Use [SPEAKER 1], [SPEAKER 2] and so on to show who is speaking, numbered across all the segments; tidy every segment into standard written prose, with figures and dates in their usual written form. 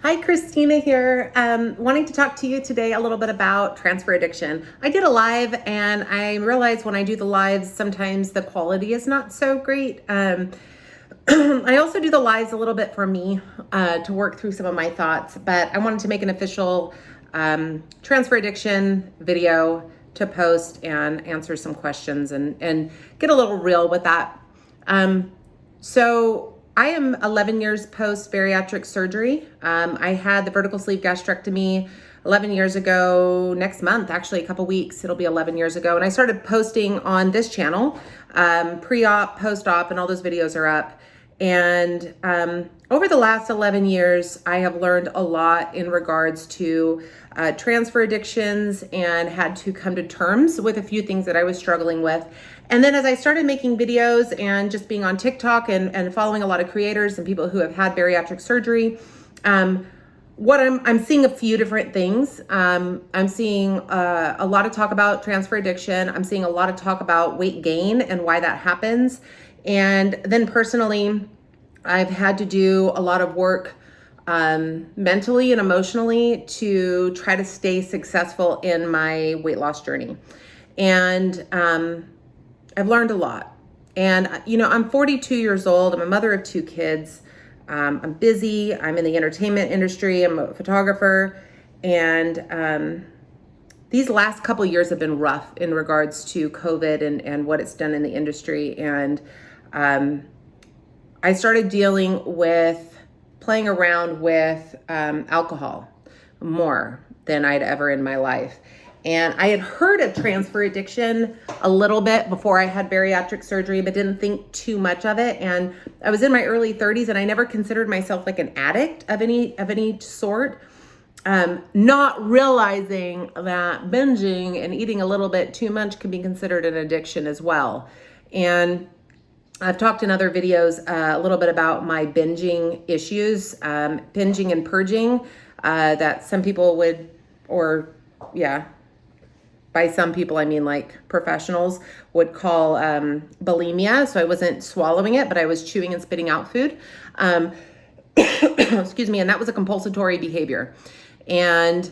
[SPEAKER 1] Hi, Christina here. Wanting to talk to you today a little bit about transfer addiction. I did a live and I realized when I do the lives, sometimes the quality is not so great. I also do the lives a little bit for me to work through some of my thoughts, but I wanted to make an official transfer addiction video to post and answer some questions and get a little real with that. So I am 11 years post bariatric surgery. I had the vertical sleeve gastrectomy 11 years ago, next month, actually a couple weeks, it'll be 11 years ago. And I started posting on this channel, pre-op, post-op, and all those videos are up. And over the last 11 years, I have learned a lot in regards to transfer addictions and had to come to terms with a few things that I was struggling with. And then as I started making videos and just being on TikTok and following a lot of creators and people who have had bariatric surgery, I'm seeing a few different things. I'm seeing a lot of talk about transfer addiction. I'm seeing a lot of talk about weight gain and why that happens. And then personally, I've had to do a lot of work mentally and emotionally to try to stay successful in my weight loss journey. And I've learned a lot. And, I'm 42 years old. I'm a mother of 2 kids. I'm busy. I'm in the entertainment industry. I'm a photographer. And these last couple years have been rough in regards to COVID and what it's done in the industry. And I started dealing with playing around with alcohol more than I'd ever in my life. And I had heard of transfer addiction a little bit before I had bariatric surgery, but didn't think too much of it. And I was in my early 30s and I never considered myself like an addict of any sort. Not realizing that binging and eating a little bit too much can be considered an addiction as well. And I've talked in other videos a little bit about my binging issues, binging and purging, that some people would, by some people, I mean like professionals, would call bulimia. So I wasn't swallowing it, but I was chewing and spitting out food. Excuse me. And that was a compulsory behavior. And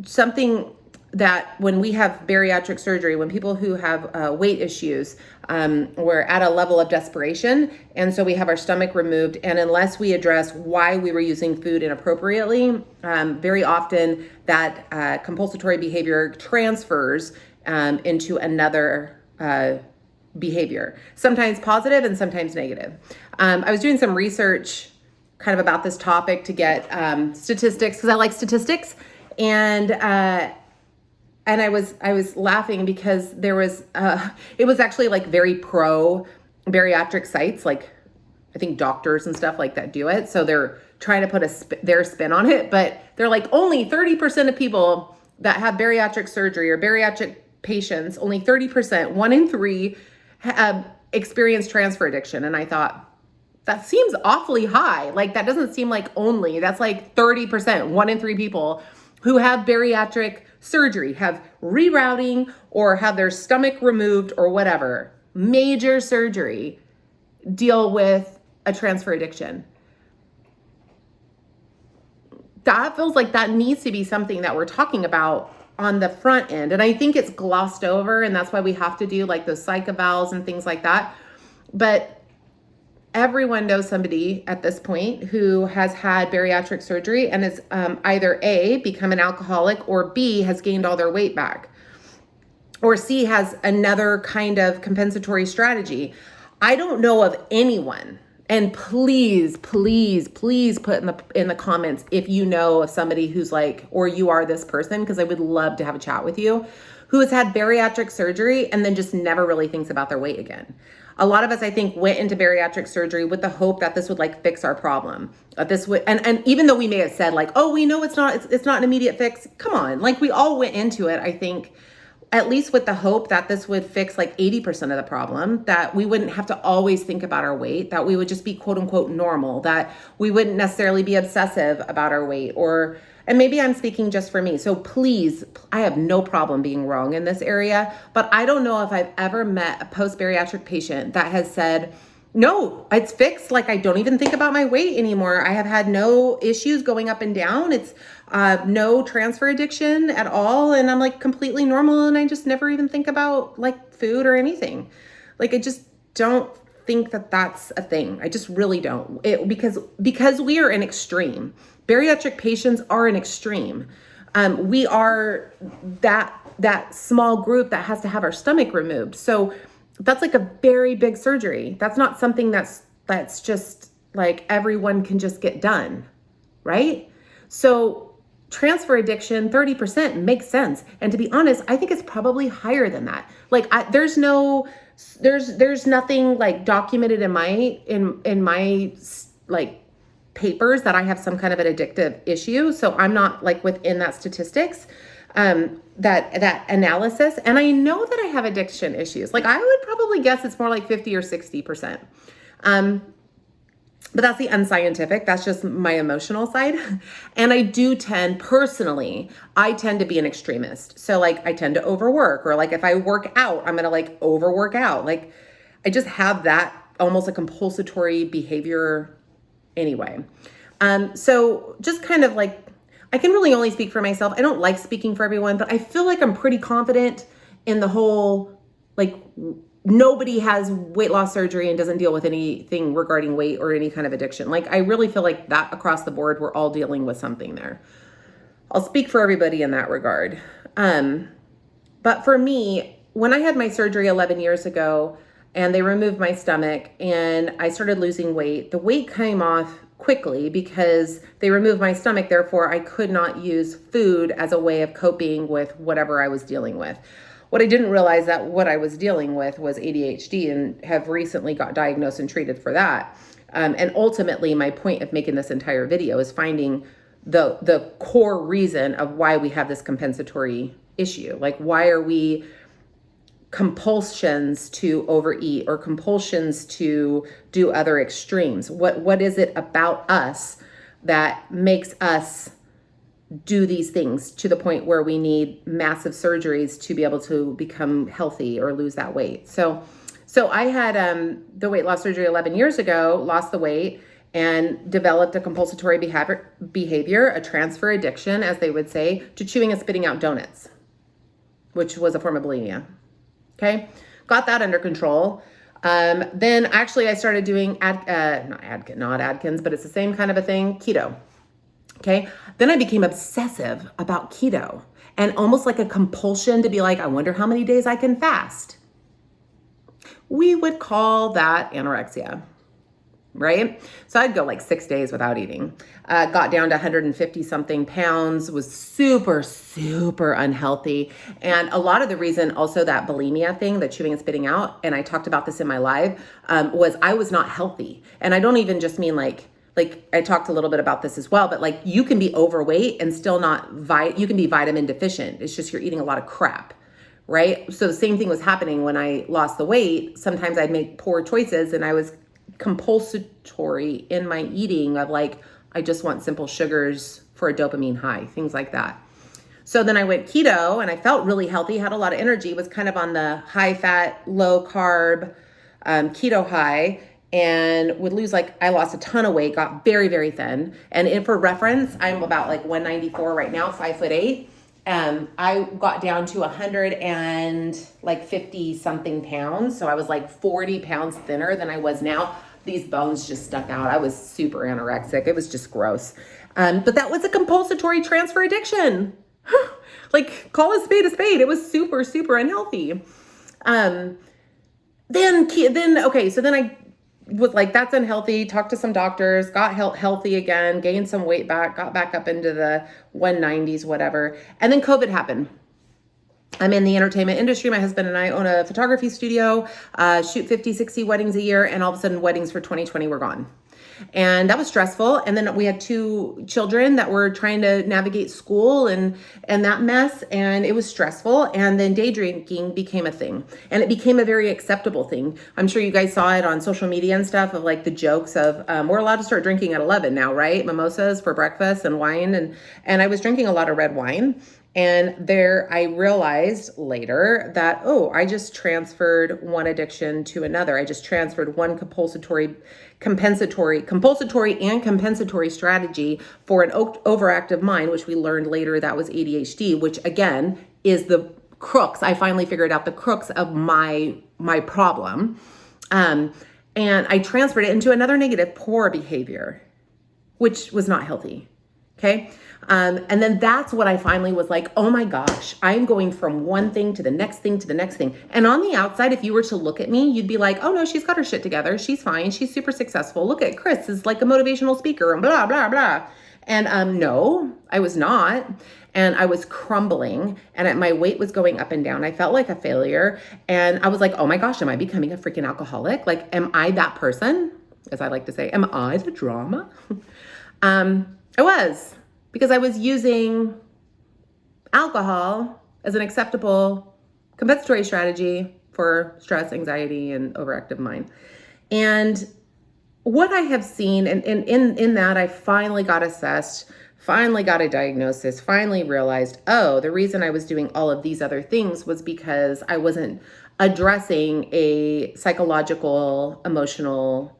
[SPEAKER 1] something that when we have bariatric surgery, when people who have weight issues, we're at a level of desperation. And so we have our stomach removed. And unless we address why we were using food inappropriately, very often that compulsory behavior transfers into another behavior, sometimes positive and sometimes negative. I was doing some research kind of about this topic to get statistics, because I like statistics. And I was laughing because there was, it was actually like very pro bariatric sites, like I think doctors and stuff like that do it. So they're trying to put their spin on it, but they're like only 30% of people that have bariatric surgery or bariatric patients, only 30%, 1 in 3 experience transfer addiction. And I thought, that seems awfully high. Like that doesn't seem like only, that's like 30%, 1 in 3 people who have bariatric surgery, have rerouting or have their stomach removed or whatever, major surgery, deal with a transfer addiction. That feels like that needs to be something that we're talking about on the front end. And I think it's glossed over, and that's why we have to do like those psych evals and things like that. But everyone knows somebody at this point who has had bariatric surgery and is either A, become an alcoholic, or B, has gained all their weight back, or C, has another kind of compensatory strategy. I don't know of anyone, and please put in the comments if you know of somebody who's like, or you are this person, because I would love to have a chat with you, who has had bariatric surgery and then just never really thinks about their weight again. A lot of us, I think, went into bariatric surgery with the hope that this would like fix our problem. This would, and even though we may have said like, oh, we know it's not an immediate fix. Come on, like we all went into it, I think, at least with the hope that this would fix like 80% of the problem, that we wouldn't have to always think about our weight, that we would just be quote unquote normal, that we wouldn't necessarily be obsessive about our weight, and maybe I'm speaking just for me. So please, I have no problem being wrong in this area, but I don't know if I've ever met a post-bariatric patient that has said, No, it's fixed. Like, I don't even think about my weight anymore. I have had no issues going up and down. It's no transfer addiction at all. And I'm like completely normal. And I just never even think about like food or anything. Like, I just don't think that that's a thing. I just really don't. Because we are an extreme. Bariatric patients are an extreme. We are that small group that has to have our stomach removed. So that's like a very big surgery. That's not something that's just like everyone can just get done, right? So transfer addiction, 30% makes sense. And to be honest, I think it's probably higher than that. Like there's nothing like documented in my like papers that I have some kind of an addictive issue. So I'm not like within that statistics. That analysis. And I know that I have addiction issues. Like I would probably guess it's more like 50 or 60%. But that's the unscientific. That's just my emotional side. And I do tend to be an extremist. So like I tend to overwork, or like if I work out, I'm going to like overwork out. Like I just have that almost a compulsory behavior anyway. So just kind of like, I can really only speak for myself. I don't like speaking for everyone, but I feel like I'm pretty confident in the whole, like nobody has weight loss surgery and doesn't deal with anything regarding weight or any kind of addiction. Like I really feel like that across the board, we're all dealing with something there. I'll speak for everybody in that regard. But for me, when I had my surgery 11 years ago and they removed my stomach and I started losing weight, the weight came off quickly because they removed my stomach. Therefore, I could not use food as a way of coping with whatever I was dealing with. What I didn't realize that what I was dealing with was ADHD, and have recently got diagnosed and treated for that. And ultimately, my point of making this entire video is finding the core reason of why we have this compensatory issue. Like, why are we compulsions to overeat or compulsions to do other extremes? What is it about us that makes us do these things to the point where we need massive surgeries to be able to become healthy or lose that weight? So I had the weight loss surgery 11 years ago, lost the weight, and developed a compulsory behavior, a transfer addiction, as they would say, to chewing and spitting out donuts, which was a form of bulimia. Okay, got that under control. Then actually I started doing not Atkins, but it's the same kind of a thing, keto. Okay, then I became obsessive about keto and almost like a compulsion to be like, I wonder how many days I can fast. We would call that anorexia, right? So I'd go like 6 days without eating. Got down to 150 something pounds, was super, super unhealthy. And a lot of the reason also that bulimia thing, the chewing and spitting out, and I talked about this in my live, was I was not healthy. And I don't even just mean like I talked a little bit about this as well, but like you can be overweight and still not, you can be vitamin deficient. It's just you're eating a lot of crap, right? So the same thing was happening when I lost the weight. Sometimes I'd make poor choices and I was compulsory in my eating of like, I just want simple sugars for a dopamine high, things like that. So then I went keto and I felt really healthy, had a lot of energy, was kind of on the high fat, low carb, keto high, and would lose I lost a ton of weight, got very, very thin. And for reference, I'm about like 194 right now, 5'8". I got down to 150 something pounds. So I was like 40 pounds thinner than I was now. These bones just stuck out. I was super anorexic. It was just gross. But that was a compulsory transfer addiction. Like, call a spade a spade. It was super, super unhealthy. Then I was like, that's unhealthy. Talked to some doctors, got healthy again, gained some weight back, got back up into the 190s, whatever. And then COVID happened. I'm in the entertainment industry. My husband and I own a photography studio, shoot 50, 60 weddings a year. And all of a sudden weddings for 2020 were gone. And that was stressful. And then we had 2 children that were trying to navigate school and that mess. And it was stressful. And then day drinking became a thing. And it became a very acceptable thing. I'm sure you guys saw it on social media and stuff of like the jokes of, we're allowed to start drinking at 11 now, right? Mimosas for breakfast and wine. And I was drinking a lot of red wine. And there I realized later that, oh, I just transferred one addiction to another. I just transferred one compulsory and compensatory strategy for an overactive mind, which we learned later that was ADHD, which again is the crux. I finally figured out the crux of my problem. And I transferred it into another negative, poor behavior, which was not healthy. Okay. And then that's what I finally was like, oh my gosh, I'm going from one thing to the next thing to the next thing. And on the outside, if you were to look at me, you'd be like, oh no, she's got her shit together. She's fine. She's super successful. Look at Chris is like a motivational speaker and blah, blah, blah. And no, I was not. And I was crumbling and my weight was going up and down. I felt like a failure. And I was like, oh my gosh, am I becoming a freaking alcoholic? Like, am I that person? As I like to say, am I the drama? I was, because I was using alcohol as an acceptable compensatory strategy for stress, anxiety, and overactive mind. And what I have seen, and in that, I finally got assessed, finally got a diagnosis, finally realized, oh, the reason I was doing all of these other things was because I wasn't addressing a psychological, emotional,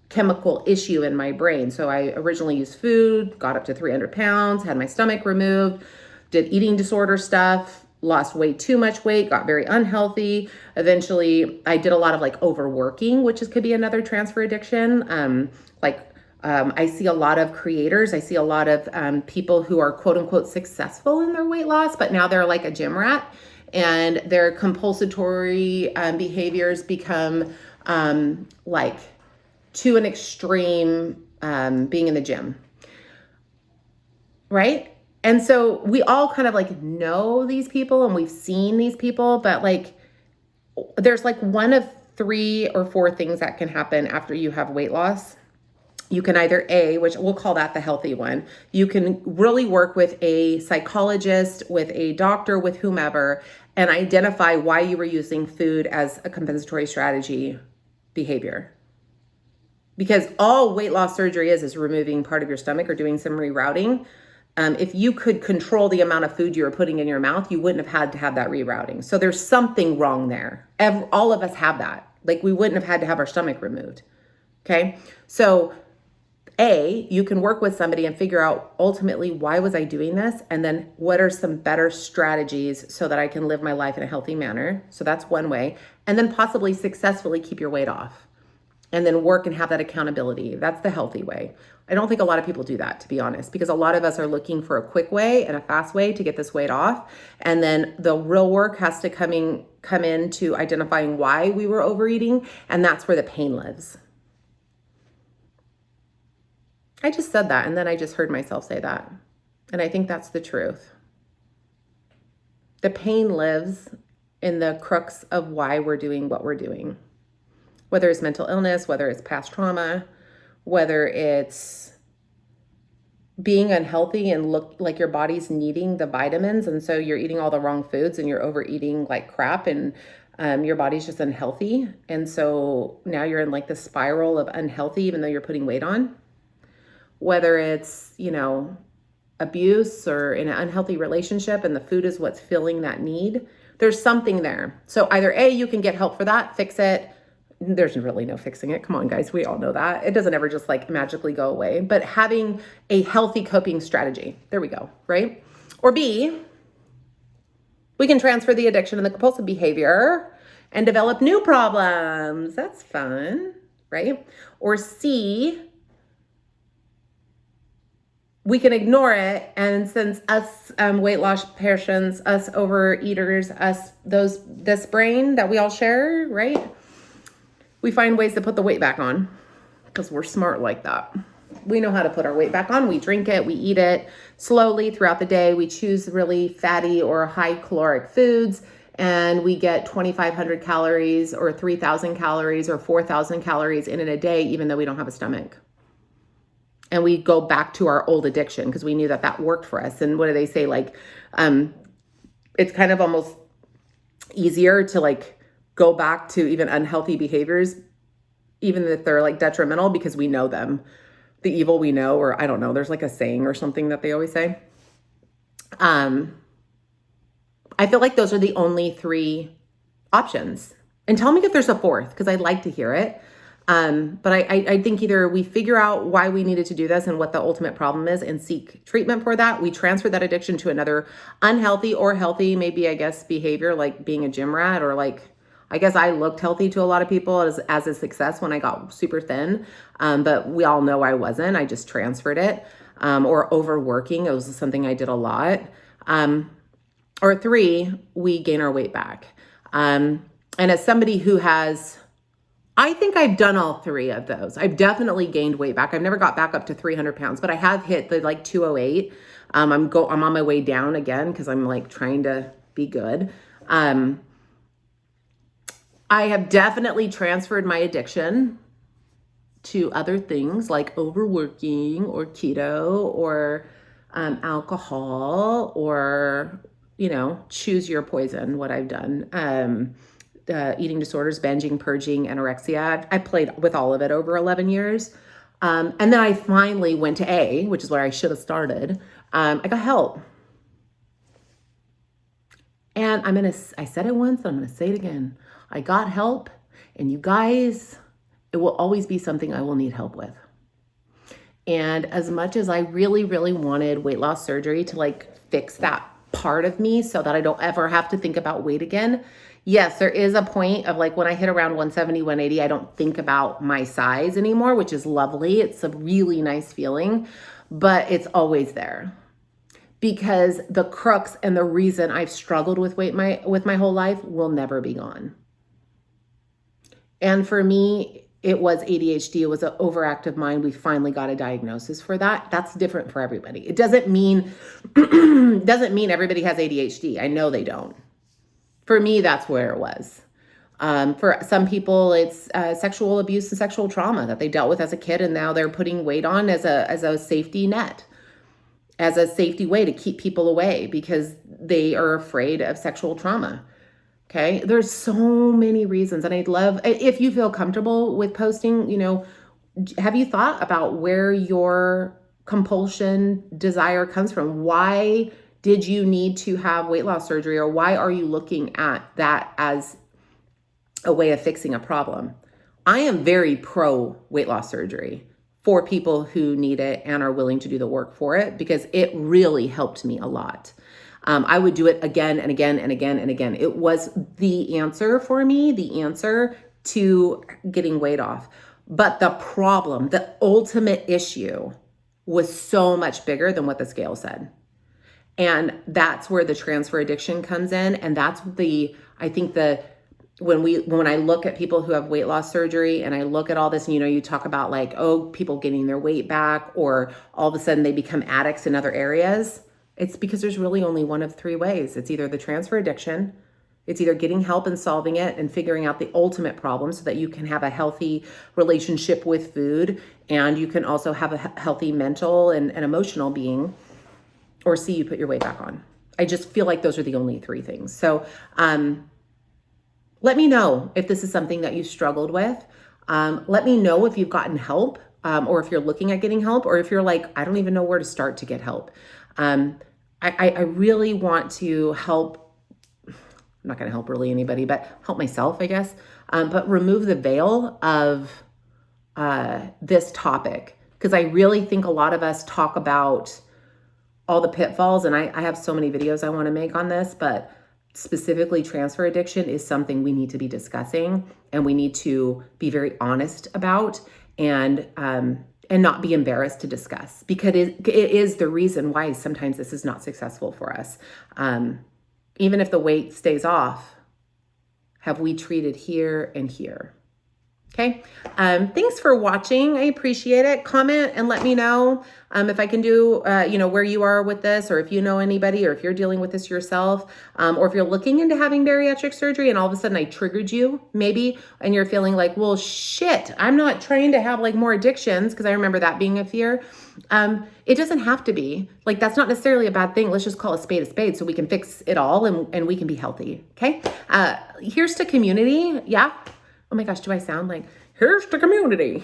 [SPEAKER 1] chemical issue in my brain. So I originally used food, got up to 300 pounds, had my stomach removed, did eating disorder stuff, lost way too much weight, got very unhealthy. Eventually, I did a lot of like overworking, which could be another transfer addiction. I see a lot of creators. I see a lot of people who are quote unquote successful in their weight loss, but now they're like a gym rat and their compulsory behaviors become like to an extreme, being in the gym, right? And so we all kind of like know these people and we've seen these people, but like there's like one of 3 or 4 things that can happen after you have weight loss. You can either which we'll call that the healthy one. You can really work with a psychologist, with a doctor, with whomever, and identify why you were using food as a compensatory strategy behavior. Because all weight loss surgery is removing part of your stomach or doing some rerouting. If you could control the amount of food you were putting in your mouth, you wouldn't have had to have that rerouting. So there's something wrong there. All of us have that. Like we wouldn't have had to have our stomach removed. Okay. So you can work with somebody and figure out ultimately why was I doing this? And then what are some better strategies so that I can live my life in a healthy manner? So that's one way. And then possibly successfully keep your weight off. And then work and have that accountability. That's the healthy way. I don't think a lot of people do that, to be honest, because a lot of us are looking for a quick way and a fast way to get this weight off. And then the real work has to come into identifying why we were overeating. And that's where the pain lives. I just said that, and then I just heard myself say that. And I think that's the truth. The pain lives in the crux of why we're doing what we're doing. Whether it's mental illness, whether it's past trauma, whether it's being unhealthy and look like your body's needing the vitamins. And so you're eating all the wrong foods and you're overeating like crap and your body's just unhealthy. And so now you're in like the spiral of unhealthy, even though you're putting weight on. Whether it's, abuse or in an unhealthy relationship and the food is what's filling that need, there's something there. So either you can get help for that, fix it. There's really no fixing it. Come on, guys. We all know that. It doesn't ever just like magically go away, but having a healthy coping strategy. There we go. Right. Or B, we can transfer the addiction and the compulsive behavior and develop new problems. That's fun. Right. Or C, we can ignore it. And since us weight loss patients, us overeaters, this brain that we all share, right? We find ways to put the weight back on because we're smart like that. We know how to put our weight back on. We drink it, we eat it slowly throughout the day. We choose really fatty or high caloric foods and we get 2,500 calories or 3,000 calories or 4,000 calories in a day, even though we don't have a stomach. And we go back to our old addiction because we knew that worked for us. And what do they say? Like, it's kind of almost easier to like go back to even unhealthy behaviors, even if they're like detrimental, because we know them, the evil we know, or I don't know, there's like a saying or something that they always say. I feel like those are the only three options. And tell me if there's a fourth, because I'd like to hear it. But I think either we figure out why we needed to do this and what the ultimate problem is and seek treatment for that. We transfer that addiction to another unhealthy or healthy, maybe, I guess, behavior, like being a gym rat, or like, I guess I looked healthy to a lot of people as a success when I got super thin. But we all know I wasn't. I just transferred it. Or overworking. It was something I did a lot. Or three, we gain our weight back. And as somebody who has, I think I've done all three of those. I've definitely gained weight back. I've never got back up to 300 pounds, but I have hit the like 208. I'm on my way down again because I'm like trying to be good. I have definitely transferred my addiction to other things like overworking or keto or alcohol or, choose your poison, what I've done. Eating disorders, binging, purging, anorexia. I played with all of it over 11 years. And then I finally went to A, which is where I should have started. I got help. And I said it once, I'm going to say it again. I got help, and you guys, it will always be something I will need help with. And as much as I really, really wanted weight loss surgery to like fix that part of me so that I don't ever have to think about weight again, yes, there is a point of like when I hit around 170, 180, I don't think about my size anymore, which is lovely. It's a really nice feeling, but it's always there. Because the crux and the reason I've struggled with weight with my whole life will never be gone. And for me, it was ADHD. It was an overactive mind. We finally got a diagnosis for that. That's different for everybody. It doesn't mean everybody has ADHD. I know they don't. For me, that's where it was. For some people, it's sexual abuse and sexual trauma that they dealt with as a kid, and now they're putting weight on as a safety net, as a safety way to keep people away because they are afraid of sexual trauma. Okay, there's so many reasons, and I'd love if you feel comfortable with posting. Have you thought about where your compulsion desire comes from? Why did you need to have weight loss surgery, or why are you looking at that as a way of fixing a problem? I am very pro weight loss surgery for people who need it and are willing to do the work for it because it really helped me a lot. I would do it again and again and again and again. It was the answer for me, the answer to getting weight off. But the problem, the ultimate issue was so much bigger than what the scale said. And that's where the transfer addiction comes in. And that's when I look at people who have weight loss surgery and I look at all this, and you talk about like, people getting their weight back, or all of a sudden they become addicts in other areas. It's because there's really only one of three ways. It's either the transfer addiction, it's either getting help and solving it and figuring out the ultimate problem so that you can have a healthy relationship with food, and you can also have a healthy mental and emotional being, or C, you put your weight back on. I just feel like those are the only three things. So let me know if this is something that you struggled with. Let me know if you've gotten help, or if you're looking at getting help, or if you're like, I don't even know where to start to get help. I really want to help. I'm not going to help really anybody, but help myself, I guess. But remove the veil of this topic, because I really think a lot of us talk about all the pitfalls, and I have so many videos I want to make on this, but specifically transfer addiction is something we need to be discussing, and we need to be very honest about, and not be embarrassed to discuss, because it is the reason why sometimes this is not successful for us. Even if the weight stays off, have we treated here and here? Okay. Thanks for watching. I appreciate it. Comment and let me know if I can do, where you are with this, or if you know anybody, or if you're dealing with this yourself, or if you're looking into having bariatric surgery and all of a sudden I triggered you maybe, and you're feeling like, well, shit, I'm not trying to have like more addictions, because I remember that being a fear. It doesn't have to be like, that's not necessarily a bad thing. Let's just call a spade so we can fix it all and we can be healthy. Okay. Here's to community. Yeah. Oh my gosh, do I sound like, here's the community?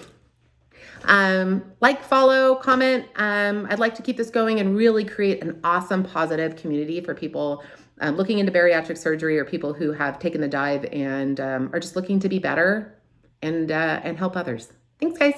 [SPEAKER 1] Like, follow, comment. I'd like to keep this going and really create an awesome, positive community for people looking into bariatric surgery, or people who have taken the dive and are just looking to be better and help others. Thanks, guys.